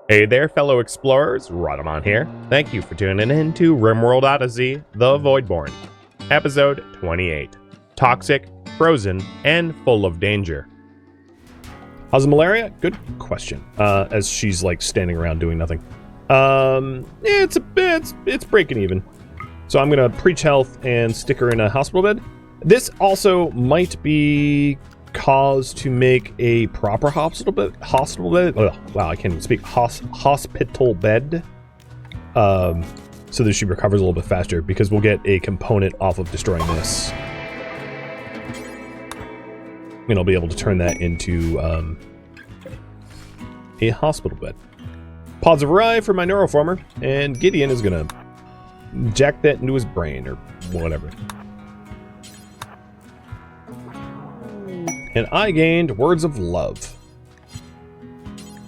Hey there, fellow explorers, Rhadamant here. Thank you for tuning in to RimWorld Odyssey, The Voidborn, episode 28. Toxic, frozen, and full of danger. How's the malaria? Good question. As she's like standing around doing nothing. It's breaking even. So I'm gonna preach health and stick her in a hospital bed. This also might be cause to make a proper hospital bed. Oh, wow, I can't even speak. Hospital bed. So that she recovers a little bit faster, because we'll get a component off of destroying this, and I'll be able to turn that into a hospital bed. Pods have arrived for my neuroformer, and Gideon is gonna jack that into his brain or whatever. And I gained Words of Love.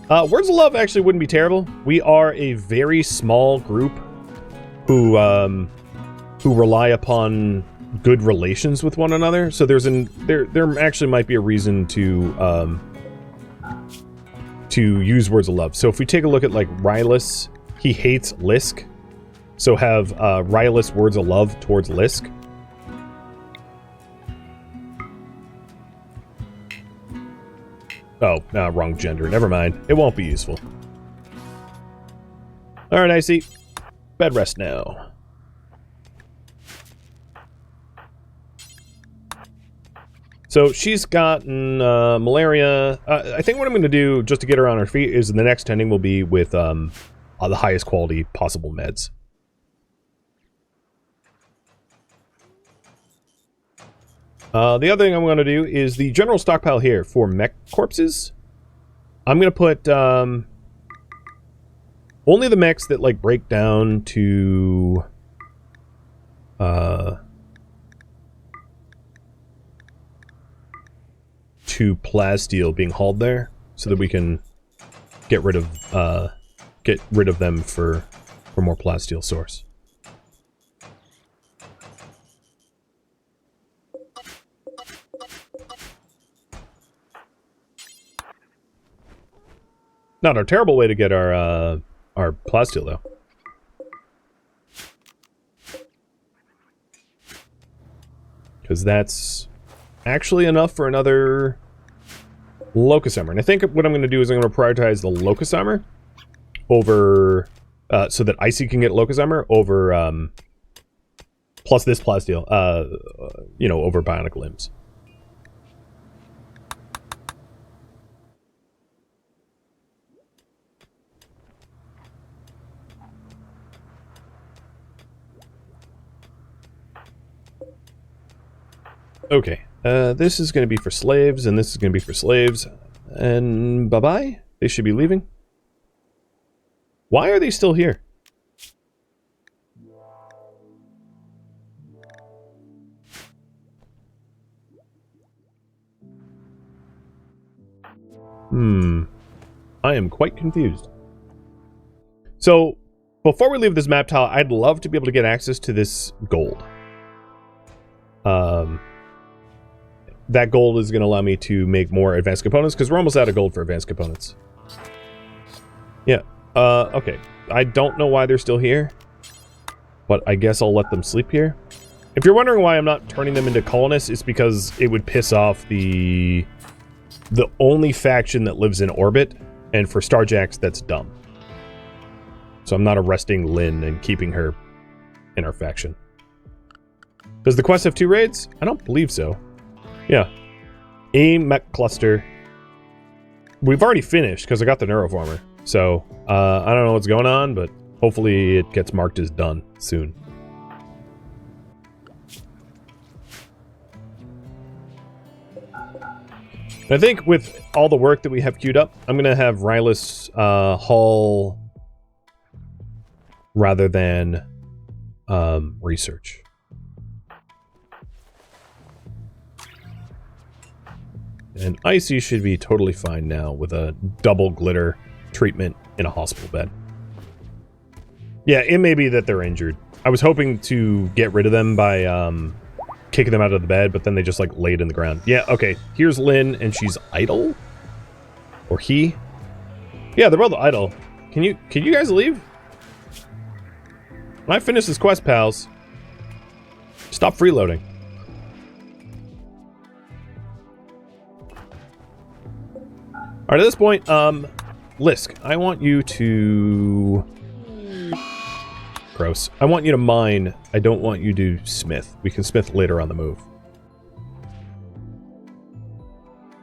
Words of Love actually wouldn't be terrible. We are a very small group who rely upon good relations with one another. So there actually might be a reason to use Words of Love. So if we take a look at like Rylus, he hates Lisk. So have Rylus Words of Love towards Lisk. Oh, wrong gender. Never mind. It won't be useful. Alright, Icy. Bed rest now. So she's gotten malaria. I think what I'm going to do, just to get her on her feet, is the next tending will be with the highest quality possible meds. The other thing I'm going to do is the general stockpile here for mech corpses. I'm going to put only the mechs that like break down to plasteel being hauled there, so that we can get rid of them for more plasteel source. Not a terrible way to get our plasteel, though. Because that's actually enough for another locust armor. And I think what I'm going to do is I'm going to prioritize the locust armor over... so that Icy can get locust armor over... plus this plasteel, you know, over bionic limbs. Okay, this is going to be for slaves, and this is going to be for slaves, and bye-bye? They should be leaving. Why are they still here? I am quite confused. So, before we leave this map tile, I'd love to be able to get access to this gold. That gold is going to allow me to make more advanced components, because we're almost out of gold for advanced components. Yeah, okay. I don't know why they're still here, but I guess I'll let them sleep here. If you're wondering why I'm not turning them into colonists, it's because it would piss off the only faction that lives in orbit, and for Starjacks, that's dumb. So I'm not arresting Lynn and keeping her in our faction. Does the quest have 2 raids? I don't believe so. Yeah. A mech cluster. We've already finished because I got the neuroformer. So, I don't know what's going on, but hopefully it gets marked as done soon. And I think with all the work that we have queued up, I'm going to have Rylus haul rather than research. And Icy should be totally fine now with a double glitter treatment in a hospital bed. Yeah, it may be that they're injured. I was hoping to get rid of them by kicking them out of the bed, but then they just like laid in the ground. Yeah, okay. Here's Lynn, and she's idle? Or he? Yeah, they're both idle. can you guys leave? When I finish this quest, pals, stop freeloading. All right, at this point, Lisk, I want you to... Gross. I want you to mine. I don't want you to smith. We can smith later on the move.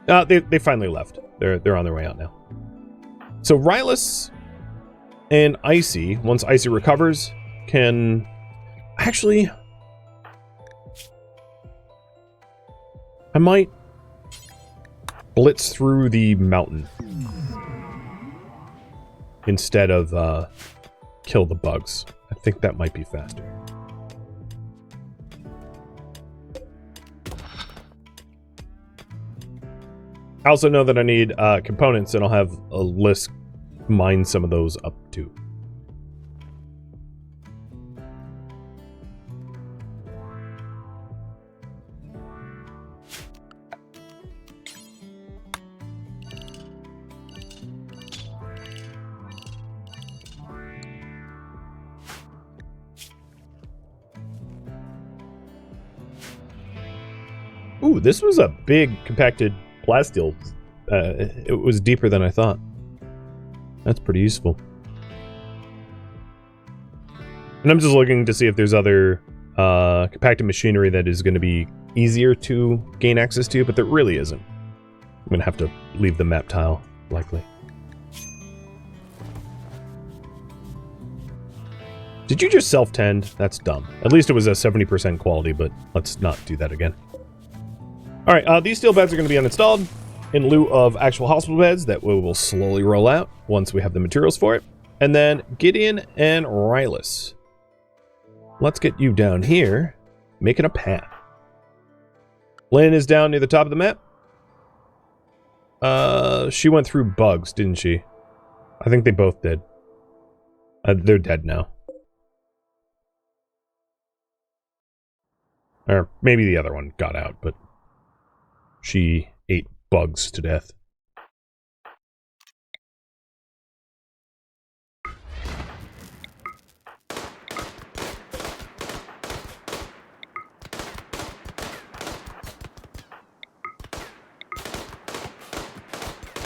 They finally left. They're on their way out now. So Rylus and Icy, once Icy recovers, can... Actually... I might blitz through the mountain instead of kill the bugs. I think that might be faster. I also know that I need components, and I'll have a list mine some of those up too. Ooh, this was a big compacted plasteel. It was deeper than I thought. That's pretty useful. And I'm just looking to see if there's other compacted machinery that is going to be easier to gain access to, but there really isn't. I'm going to have to leave the map tile, likely. Did you just self-tend? That's dumb. At least it was a 70% quality, but let's not do that again. Alright, these steel beds are going to be uninstalled in lieu of actual hospital beds that we will slowly roll out once we have the materials for it. And then Gideon and Rylus. Let's get you down here, making a path. Lynn is down near the top of the map. She went through bugs, didn't she? I think they both did. They're dead now. Or maybe the other one got out, but she ate bugs to death.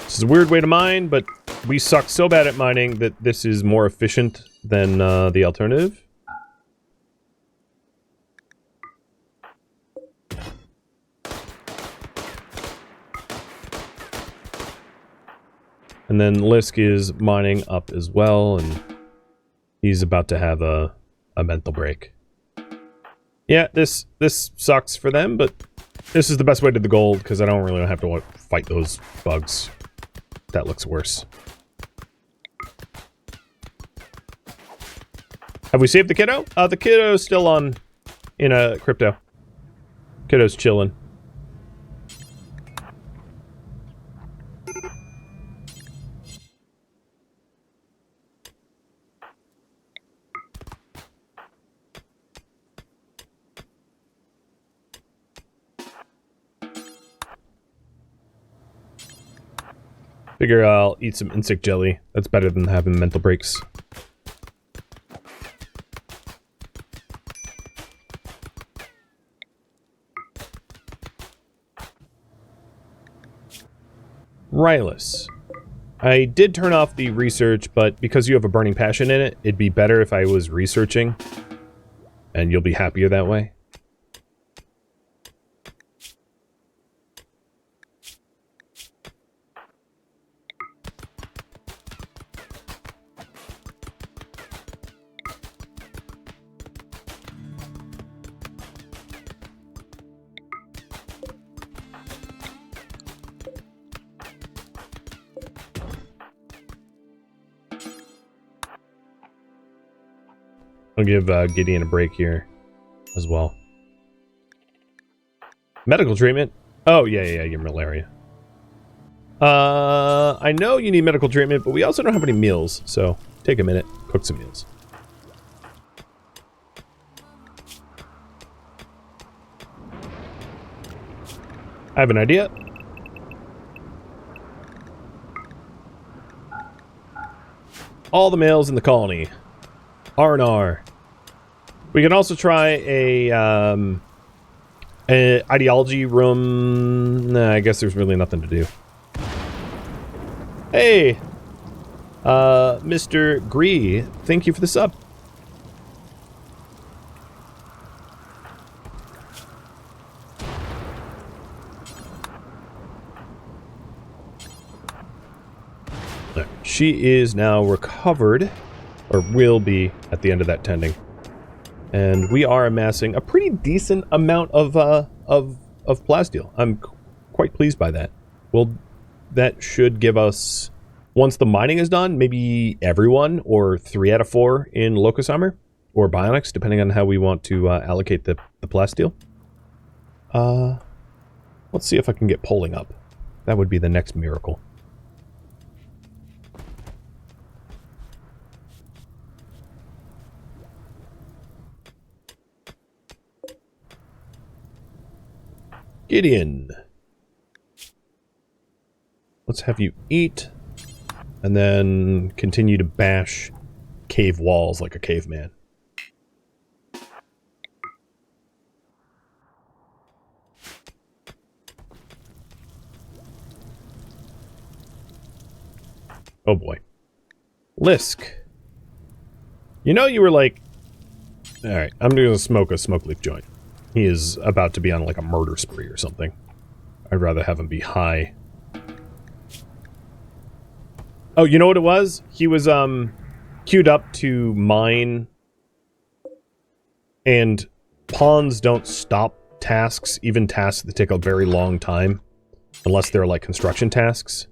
This is a weird way to mine, but we suck so bad at mining that this is more efficient than the alternative. And then Lisk is mining up as well, and he's about to have a mental break. Yeah, this sucks for them, but this is the best way to the gold, because I don't really have to fight those bugs. That looks worse. Have we saved the kiddo? The kiddo's still in a crypto. Kiddo's chilling. Figure I'll eat some insect jelly. That's better than having mental breaks. Rylus. I did turn off the research, but because you have a burning passion in it, it'd be better if I was researching. And you'll be happier that way. I'll give Gideon a break here as well. Medical treatment? Oh, yeah, your malaria. I know you need medical treatment, but we also don't have any meals, so take a minute, cook some meals. I have an idea. all the males in the colony. R&R. We can also try a ideology room. Nah, I guess there's really nothing to do. Hey! Mr. Gree, thank you for the sub. She is now recovered, or will be at the end of that tending. And we are amassing a pretty decent amount of plasteel. I'm quite pleased by that. Well, that should give us, once the mining is done, maybe everyone, or 3 out of 4 in Locusheimer, or Bionics, depending on how we want to allocate the plasteel. Let's see if I can get polling up. That would be the next miracle. Gideon. Let's have you eat, and then continue to bash cave walls like a caveman. Oh boy. Lisk. You know you were like... Alright, I'm gonna smoke a smoke leaf joint. He is about to be on like a murder spree or something. I'd rather have him be high. Oh, you know what it was? He was queued up to mine, and pawns don't stop tasks, even tasks that take a very long time, unless they're like construction tasks.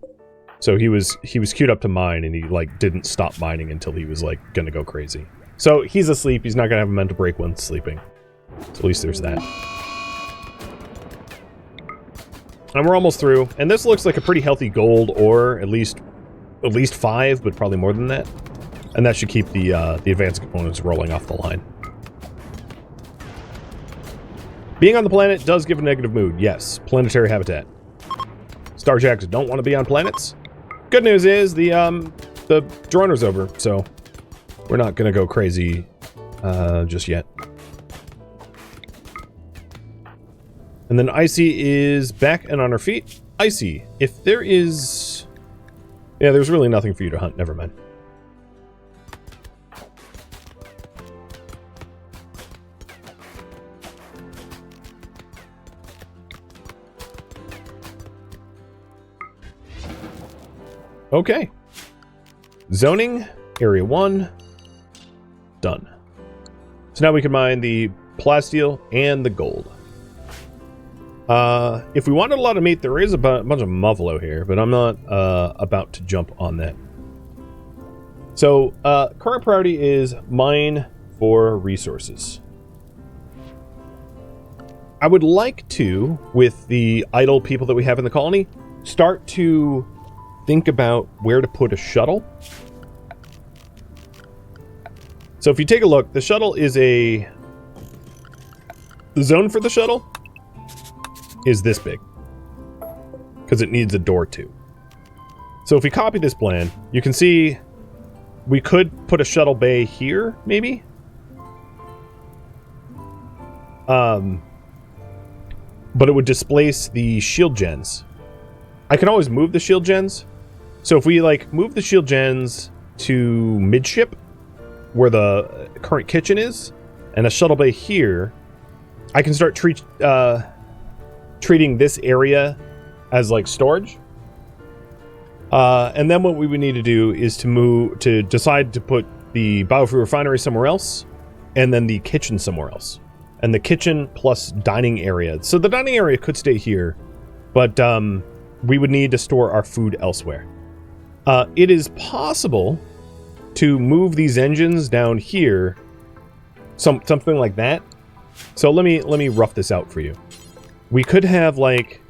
So he was queued up to mine, and he like didn't stop mining until he was like gonna go crazy. So he's asleep. He's not gonna have a mental break when sleeping. So at least there's that. And we're almost through. And this looks like a pretty healthy gold ore, at least 5, but probably more than that. And that should keep the advanced components rolling off the line. Being on the planet does give a negative mood. Yes, planetary habitat. Starjacks don't want to be on planets. Good news is the droner's over, so we're not gonna go crazy just yet. And then Icy is back and on her feet. Icy, if there is... Yeah, there's really nothing for you to hunt. Never mind. Okay. Zoning, Area 1. Done. So now we can mine the plasteel and the gold. If we wanted a lot of meat, there is a bunch of muffalo here, but I'm not about to jump on that. So, current priority is mine for resources. I would like to, with the idle people that we have in the colony, start to think about where to put a shuttle. So if you take a look, the shuttle is the zone for the shuttle is this big, because it needs a door too. So if we copy this plan, you can see we could put a shuttle bay here, maybe. But it would displace the shield gens. I can always move the shield gens. So if we like move the shield gens to midship, where the current kitchen is, and a shuttle bay here, I can start treating this area as like storage. And then what we would need to do is to decide to put the biofuel refinery somewhere else, and then the kitchen somewhere else. And the kitchen plus dining area. So the dining area could stay here, but we would need to store our food elsewhere. It is possible to move these engines down here, something like that. So let me rough this out for you. We could have like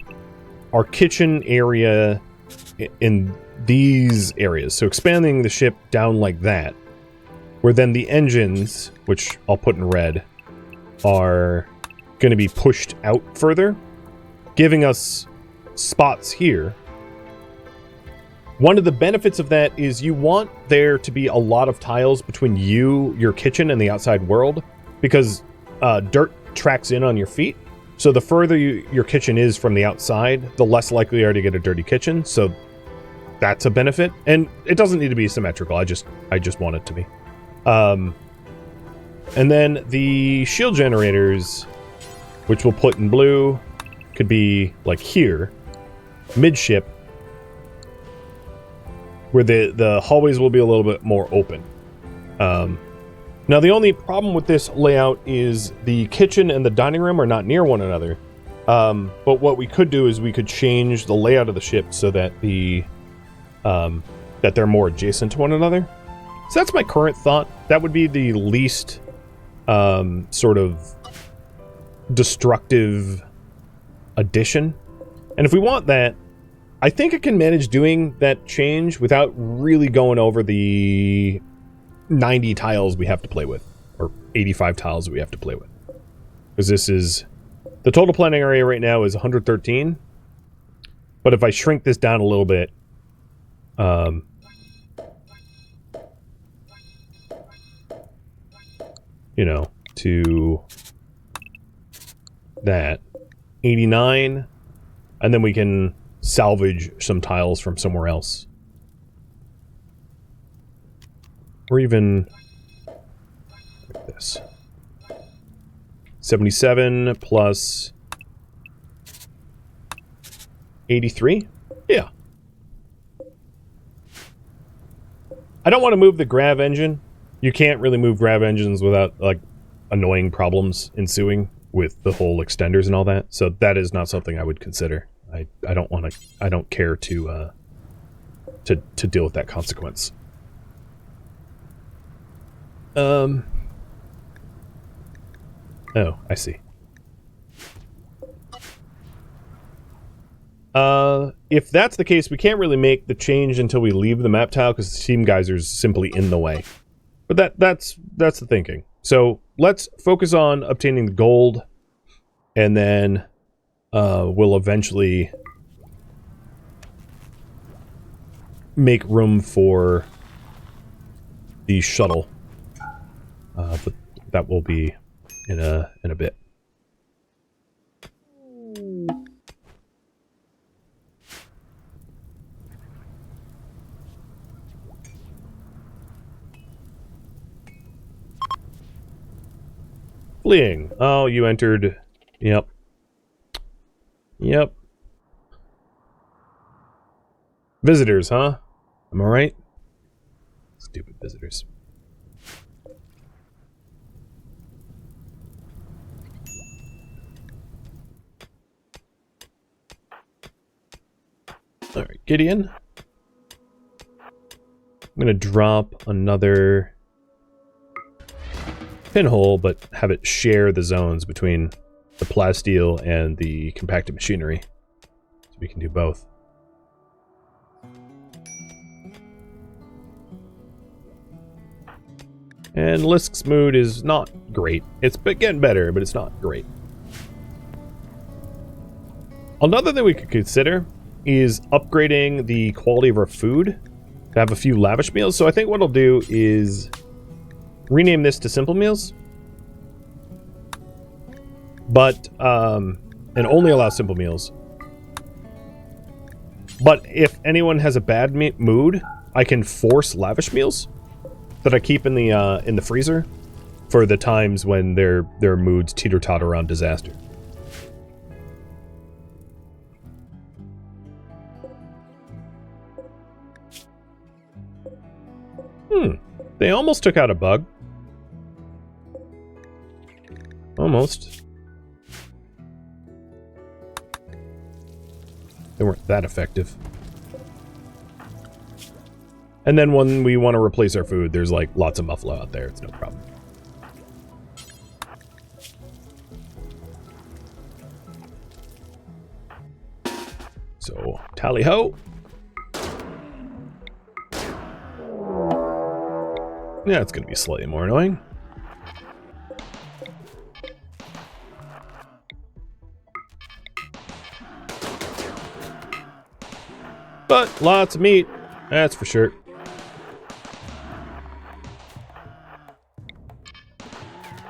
our kitchen area in these areas. So expanding the ship down like that, where then the engines, which I'll put in red, are going to be pushed out further, giving us spots here One of the benefits of that is you want there to be a lot of tiles between you, your kitchen, and the outside world, because dirt tracks in on your feet. So the further your kitchen is from the outside, the less likely you are to get a dirty kitchen. So that's a benefit. And it doesn't need to be symmetrical. I just want it to be. And then the shield generators, which we'll put in blue, could be like here, midship, where the hallways will be a little bit more open. Now, the only problem with this layout is the kitchen and the dining room are not near one another. But what we could do is we could change the layout of the ship so that that they're more adjacent to one another. So that's my current thought. That would be the least sort of destructive addition. And if we want that, I think I can manage doing that change without really going over the 90 tiles we have to play with, or 85 tiles we have to play with. Because this is, the total planning area right now is 113. But if I shrink this down a little bit, you know, to that 89, and then we can salvage some tiles from somewhere else. Or even like this. 77 plus 83? Yeah. I don't want to move the grav engine. You can't really move grav engines without, like, annoying problems ensuing with the whole extenders and all that. So that is not something I would consider. I don't want to, I don't care to deal with that consequence. Oh, I see. If that's the case, we can't really make the change until we leave the map tile because the steam geyser's simply in the way. But that's the thinking. So let's focus on obtaining the gold, and then we'll eventually make room for the shuttle. But that will be in a bit. Fleeing. Oh, you entered. Yep. Yep. Visitors, huh? Am I right? Stupid visitors. Alright, Gideon. I'm gonna drop another pinhole, but have it share the zones between the plasteel and the compacted machinery. So we can do both. And Lisk's mood is not great. It's getting better, but it's not great. Another thing we could consider is upgrading the quality of our food to have a few lavish meals. So I think what I'll do is rename this to Simple Meals, but and only allow simple meals. But if anyone has a bad mood, I can force lavish meals that I keep in the freezer for the times when their moods teeter-totter around disaster. They almost took out a bug. Almost. They weren't that effective. And then when we want to replace our food, there's like lots of muffalo out there. It's no problem. So, tally-ho. Yeah, it's going to be slightly more annoying. But lots of meat. That's for sure.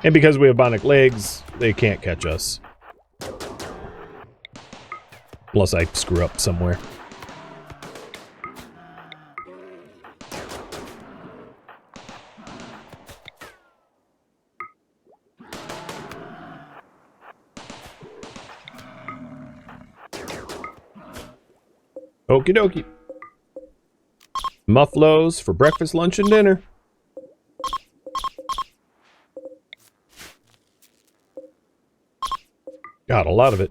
And because we have bionic legs, they can't catch us. Unless I screw up somewhere. Okie dokie. Mufflos for breakfast, lunch, and dinner. Got a lot of it.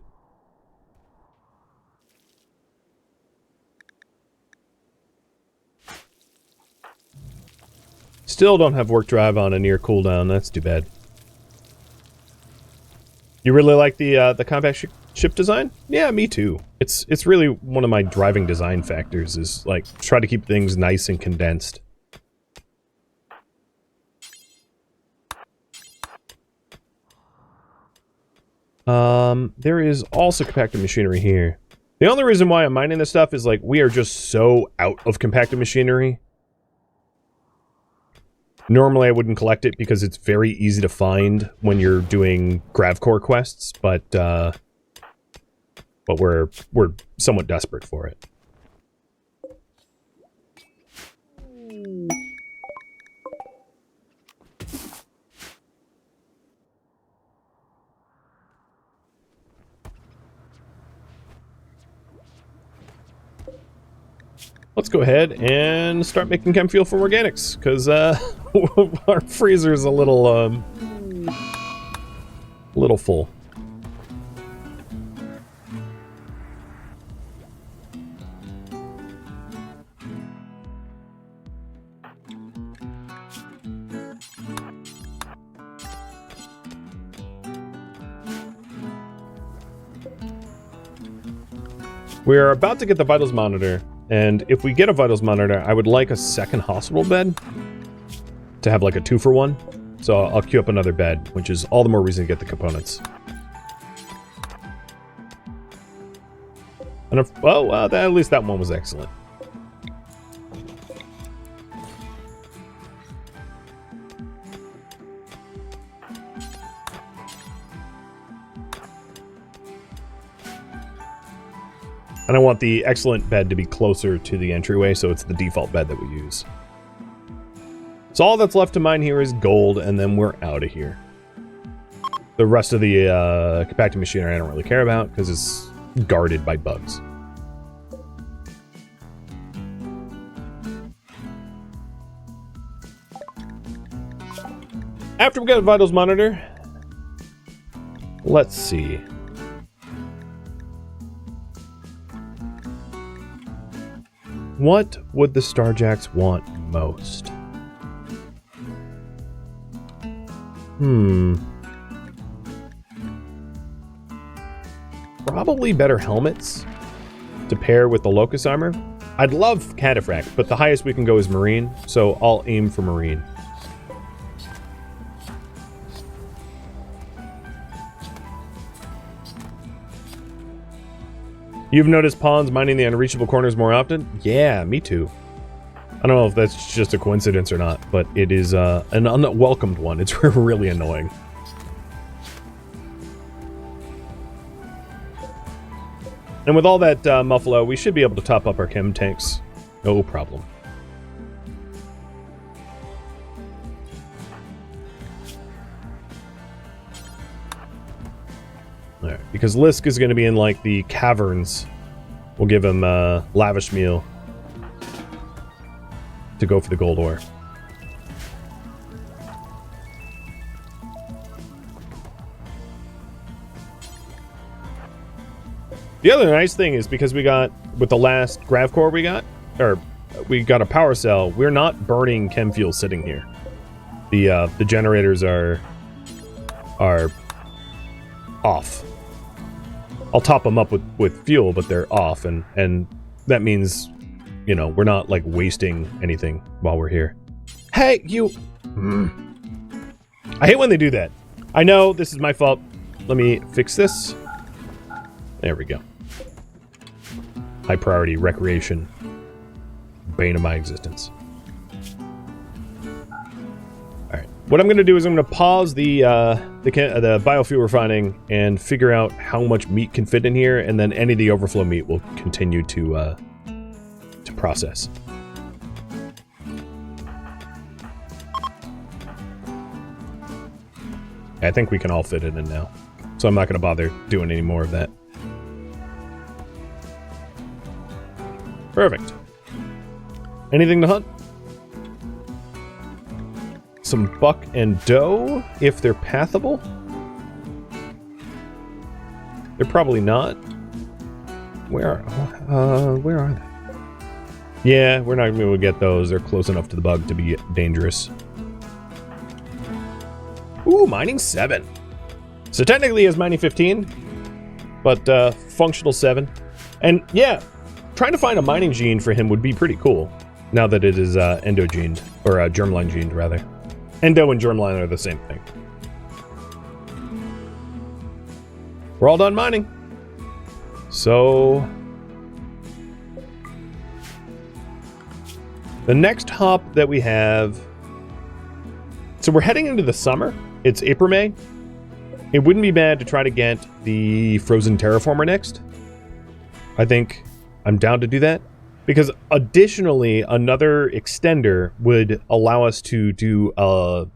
Still don't have work drive on a near cooldown. That's too bad. You really like the compact ship design? Yeah, me too. It's really one of my driving design factors is like try to keep things nice and condensed. There is also compacted machinery here. The only reason why I'm mining this stuff is like we are just so out of compacted machinery. Normally I wouldn't collect it because it's very easy to find when you're doing Gravcore quests, but we're somewhat desperate for it. Let's go ahead and start making chem fuel for organics, because our freezer's a little full. We're about to get the vitals monitor. And if we get a vitals monitor, I would like a second hospital bed to have like a 2-for-1. So I'll queue up another bed, which is all the more reason to get the components. And if, well, at least that one was excellent. And I want the excellent bed to be closer to the entryway, so it's the default bed that we use. So all that's left to mine here is gold, and then we're out of here. The rest of the compacting machinery I don't really care about, because it's guarded by bugs. After we get a vitals monitor, let's see. What would the Starjacks want most? Probably better helmets to pair with the Locust armor. I'd love Cataphract, but the highest we can go is Marine, so I'll aim for Marine. You've noticed pawns mining the unreachable corners more often? Yeah, me too. I don't know if that's just a coincidence or not, but it is an unwelcomed one. It's really annoying. And with all that muffalo, we should be able to top up our chem tanks. No problem. Alright, because Lisk is going to be in, like, the caverns. We'll give him lavish meal to go for the gold ore. The other nice thing is because we got, with the last grav core we got a power cell, we're not burning chem fuel sitting here. The generators are off. I'll top them up with fuel, but they're off, and that means, you know, we're not, like, wasting anything while we're here. Hey, you... I hate when they do that. I know, this is my fault. Let me fix this. There we go. High priority recreation. bane of my existence. Alright. What I'm going to do is I'm going to pause the biofuel refining and figure out how much meat can fit in here, and then any of the overflow meat will continue to process. I think we can all fit it in now, so I'm not going to bother doing any more of that. Perfect. Anything to hunt? Some buck and doe, if they're pathable. They're probably not. Where are they? Yeah, we're not going to be able to get those. They're close enough to the bug to be dangerous. Ooh, mining 7. So technically he has mining 15, but functional 7. And yeah, trying to find a mining gene for him would be pretty cool, now that it is endo-gened, or germline gened rather. Endo and germline are the same thing. We're all done mining. So the next hop that we have, so we're heading into the summer. It's April, May. It wouldn't be bad to try to get the frozen terraformer next. I think I'm down to do that. Because additionally, another extender would allow us to do a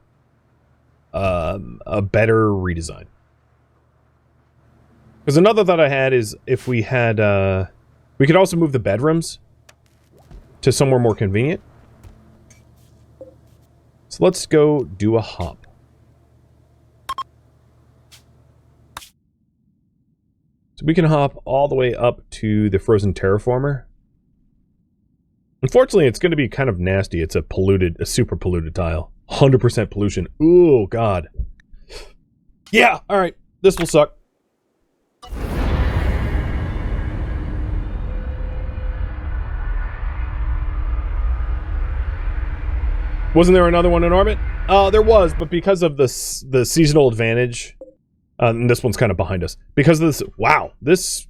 better redesign. Because another thought I had is if we had, we could also move the bedrooms to somewhere more convenient. So let's go do a hop. So we can hop all the way up to the frozen terraformer. Unfortunately, it's going to be kind of nasty. It's a super polluted tile. 100% pollution. Ooh, God. Yeah, alright. This will suck. Wasn't there another one in orbit? There was, but because of the seasonal advantage, and this one's kind of behind us. Because of this, wow, this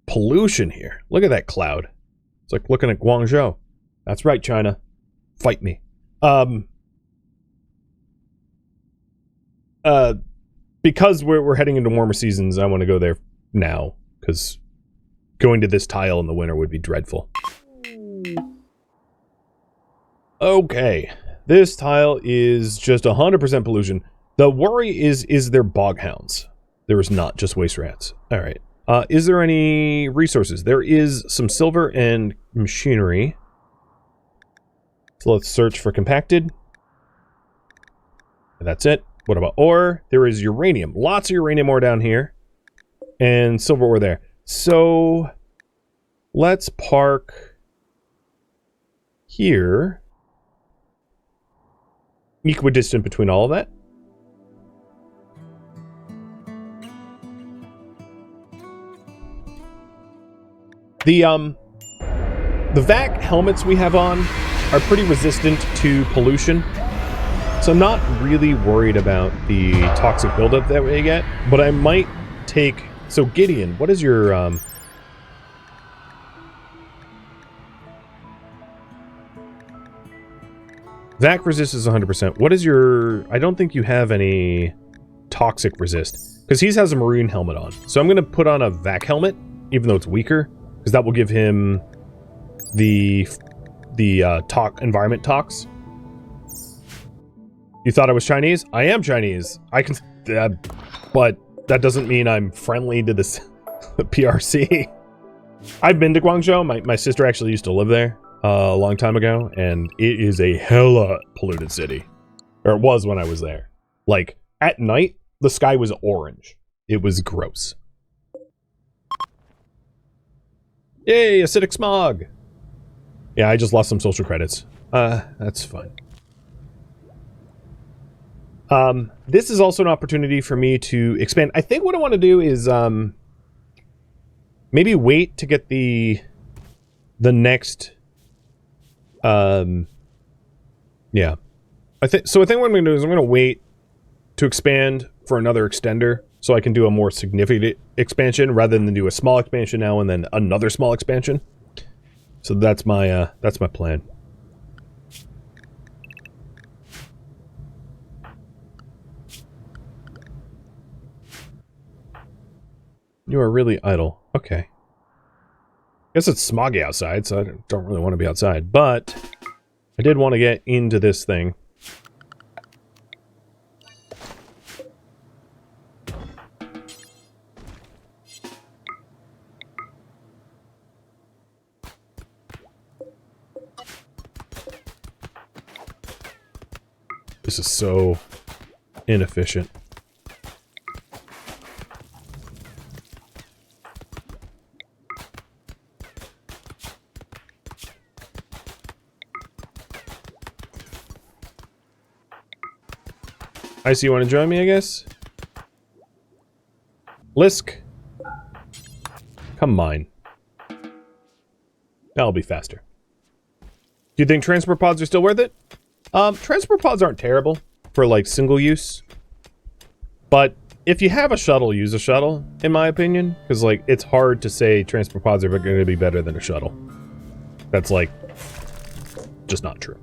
pollution here. Look at that cloud. It's like looking at Guangzhou. That's right, China. Fight me. Because we're heading into warmer seasons, I want to go there now, because going to this tile in the winter would be dreadful. Okay. This tile is just 100% pollution. The worry is there boghounds. There is not, just waste rats. Alright. Is there any resources? There is some silver and machinery. So let's search for compacted. That's it. What about ore? There is uranium. Lots of uranium ore down here. And silver ore there. So let's park here. Equidistant between all of that. The vac helmets we have on are pretty resistant to pollution, so I'm not really worried about the toxic buildup that we get, but I might take... So Gideon, what is your... Vac resist is 100%. What is your... I don't think you have any toxic resist, because he has a marine helmet on. So I'm going to put on a vac helmet, even though it's weaker, because that will give him the environment tox. You thought I was Chinese? I am Chinese. I can... but that doesn't mean I'm friendly to this PRC. I've been to Guangzhou. My sister actually used to live there a long time ago, and it is a hella polluted city. Or it was when I was there. Like, at night, the sky was orange. It was gross. Yay, acidic smog! Yeah, I just lost some social credits. That's fine. This is also an opportunity for me to expand. I think what I want to do is, maybe wait to get the next, yeah. I think what I'm going to do is I'm going to wait to expand for another extender so I can do a more significant expansion rather than do a small expansion now and then another small expansion. So that's my plan. You are really idle. Okay. Guess it's smoggy outside, so I don't really want to be outside. But I did want to get into this thing. This is so inefficient. Icy, you want to join me, I guess? Lisk. Come mine. That'll be faster. Do you think transport pods are still worth it? Transport pods aren't terrible for, like, single use. But if you have a shuttle, use a shuttle, in my opinion. Because, like, it's hard to say transport pods are going to be better than a shuttle. That's, like, just not true.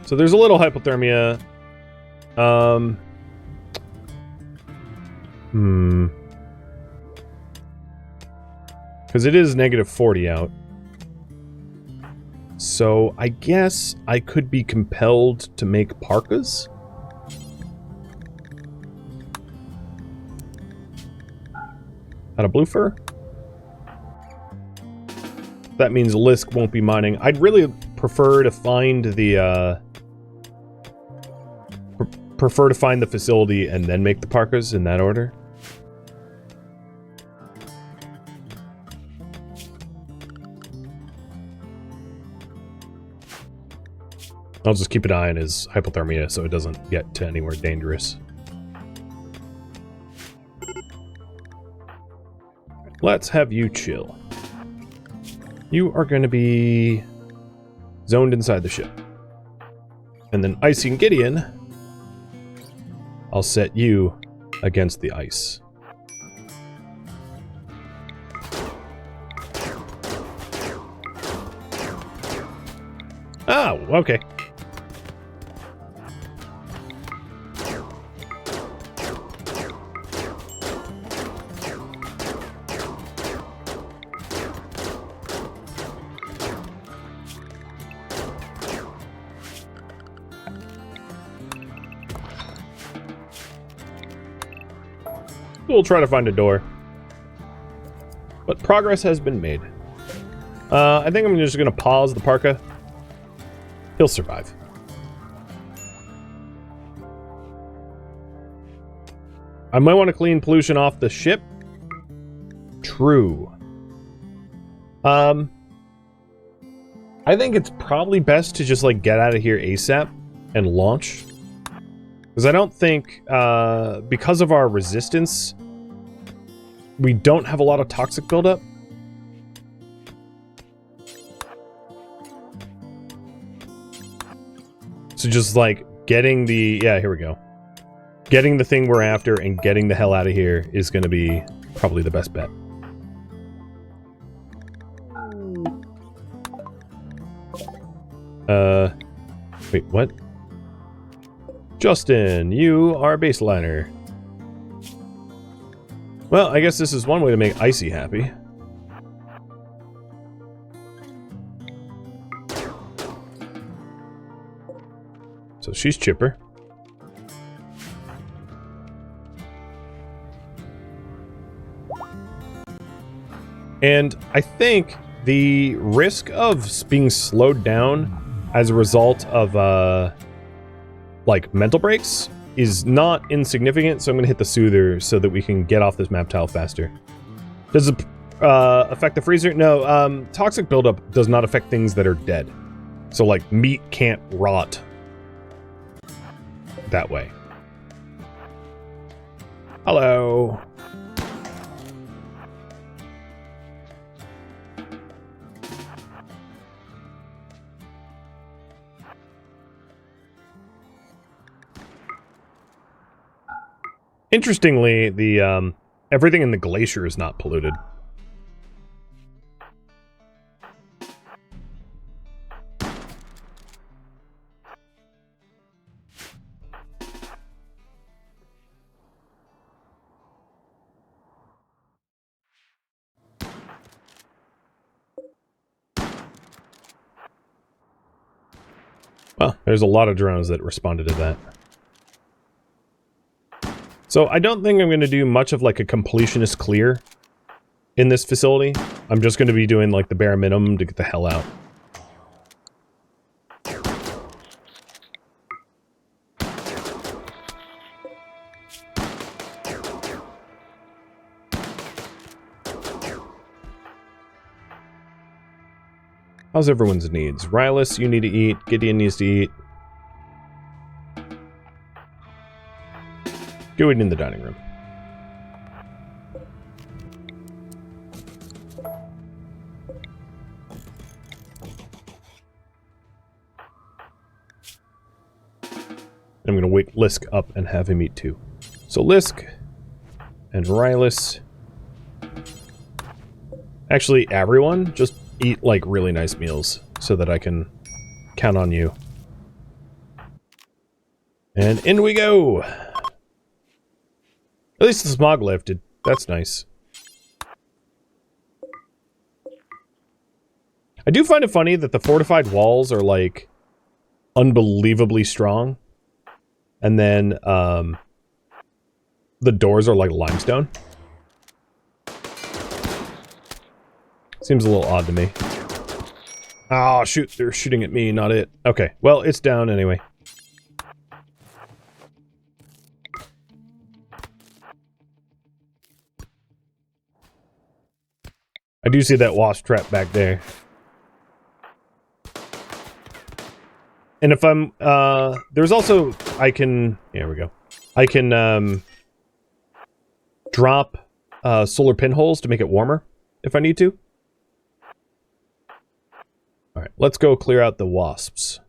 So there's a little hypothermia. Because it is -40 out. So I guess I could be compelled to make parkas. Out of blue fur? That means Lisk won't be mining. I'd really prefer to find the, prefer to find the facility and then make the parkas in that order. I'll just keep an eye on his hypothermia so it doesn't get to anywhere dangerous. Let's have you chill. You are going to be zoned inside the ship. And then Icy and Gideon, I'll set you against the ice. Oh, okay. We'll try to find a door. But progress has been made. I think I'm just going to pause the parka. He'll survive. I might want to clean pollution off the ship. True. I think it's probably best to just, like, get out of here ASAP and launch. Because I don't think, because of our resistance, we don't have a lot of toxic buildup. So just, like, getting the... Yeah, here we go. Getting the thing we're after and getting the hell out of here is going to be probably the best bet. Wait, what? Justin, you are a baseliner. Well, I guess this is one way to make Icy happy. So she's chipper. And I think the risk of being slowed down as a result of, like, mental breaks is not insignificant, so I'm going to hit the Soother so that we can get off this map tile faster. Does it affect the freezer? No, toxic buildup does not affect things that are dead. So, like, meat can't rot that way. Hello. Interestingly, the everything in the glacier is not polluted. Well, there's a lot of drones that responded to that. So I don't think I'm going to do much of like a completionist clear in this facility. I'm just going to be doing like the bare minimum to get the hell out. How's everyone's needs? Rylus, you need to eat. Gideon needs to eat. Go eat in the dining room. I'm going to wake Lisk up and have him eat too. So Lisk and Rylus. Actually, everyone, just eat like really nice meals so that I can count on you. And in we go! At least the smog lifted. That's nice. I do find it funny that the fortified walls are like unbelievably strong. And then the doors are like limestone. Seems a little odd to me. Oh, shoot. They're shooting at me, not it. Okay. Well, it's down anyway. I do see that wasp trap back there. And if I'm, there's also, I can, here we go. I can, drop, solar pinholes to make it warmer if I need to. Alright, let's go clear out the wasps.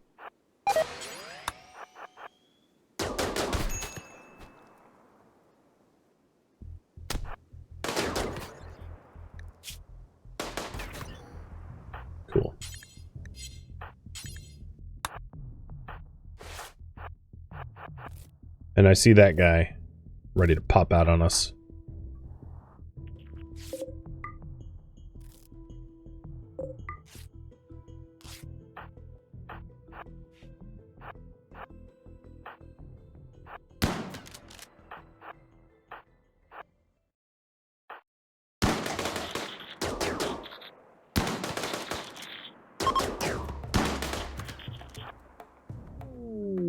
Cool. And I see that guy ready to pop out on us.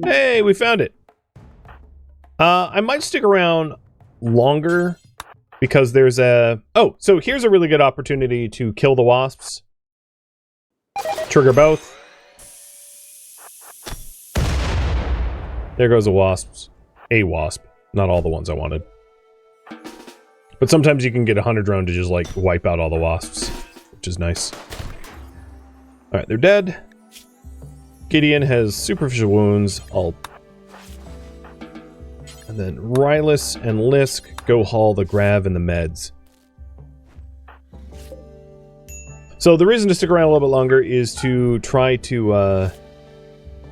Hey, we found it. I might stick around longer because there's a... Oh, so here's a really good opportunity to kill the wasps. Trigger both. There goes the wasps. A wasp. Not all the ones I wanted. But sometimes you can get a hunter drone to just, like, wipe out all the wasps, which is nice. Alright, they're dead. Gideon has superficial wounds. And then Rylus and Lisk go haul the grav and the meds. So the reason to stick around a little bit longer is to try to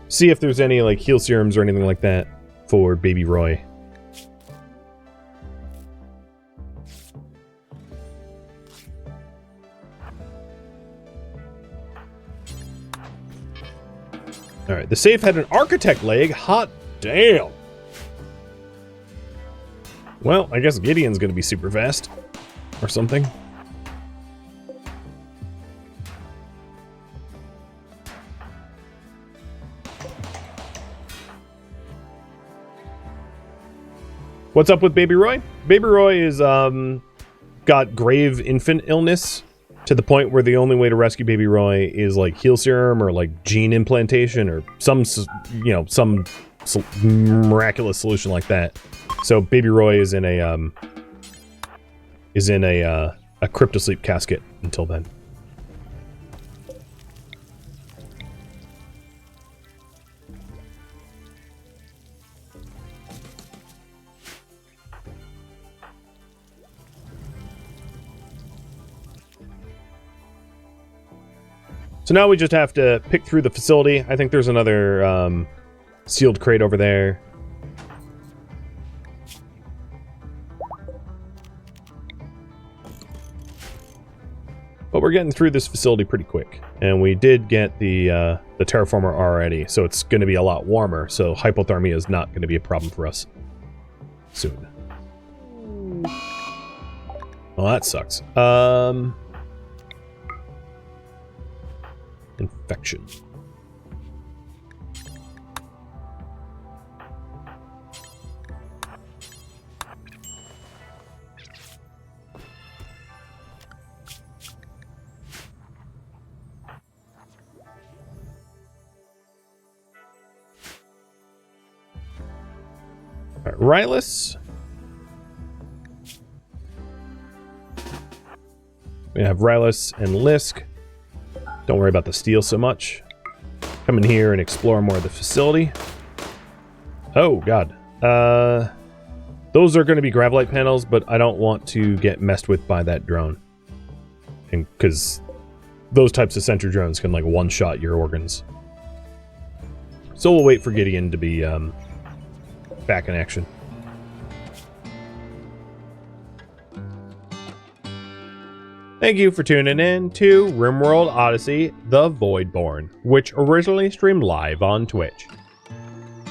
see if there's any like heal serums or anything like that for Baby Roy. Alright, the safe had an architect leg. Hot damn! Well, I guess Gideon's gonna be super fast. Or something. What's up with Baby Roy? Baby Roy is, got grave infant illness to the point where the only way to rescue Baby Roy is, like, heal serum or, like, gene implantation or some, you know, some miraculous solution like that. So Baby Roy is in a cryptosleep casket until then. So now we just have to pick through the facility. I think there's another sealed crate over there. But we're getting through this facility pretty quick. And we did get the terraformer already, so it's going to be a lot warmer. So hypothermia is not going to be a problem for us soon. Well, that sucks. Infection. Rylus. We have Rylus and Lisk. Don't worry about the steel so much. Come in here and explore more of the facility. Oh, God. Those are going to be gravelite panels, but I don't want to get messed with by that drone. And because those types of sentry drones can, like, one-shot your organs. So we'll wait for Gideon to be back in action. Thank you for tuning in to RimWorld Odyssey, The Voidborn, which originally streamed live on Twitch.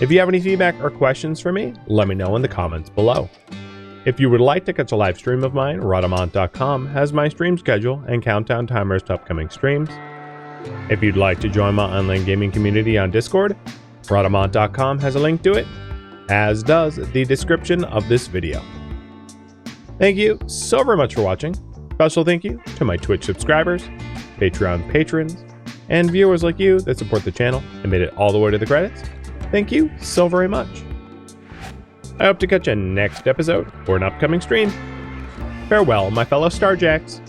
If you have any feedback or questions for me, let me know in the comments below. If you would like to catch a live stream of mine, Rhadamant.com has my stream schedule and countdown timers to upcoming streams. If you'd like to join my online gaming community on Discord, Rhadamant.com has a link to it, as does the description of this video. Thank you so very much for watching. Special thank you to my Twitch subscribers, Patreon patrons, and viewers like you that support the channel and made it all the way to the credits. Thank you so very much. I hope to catch you next episode or an upcoming stream. Farewell, my fellow Starjacks.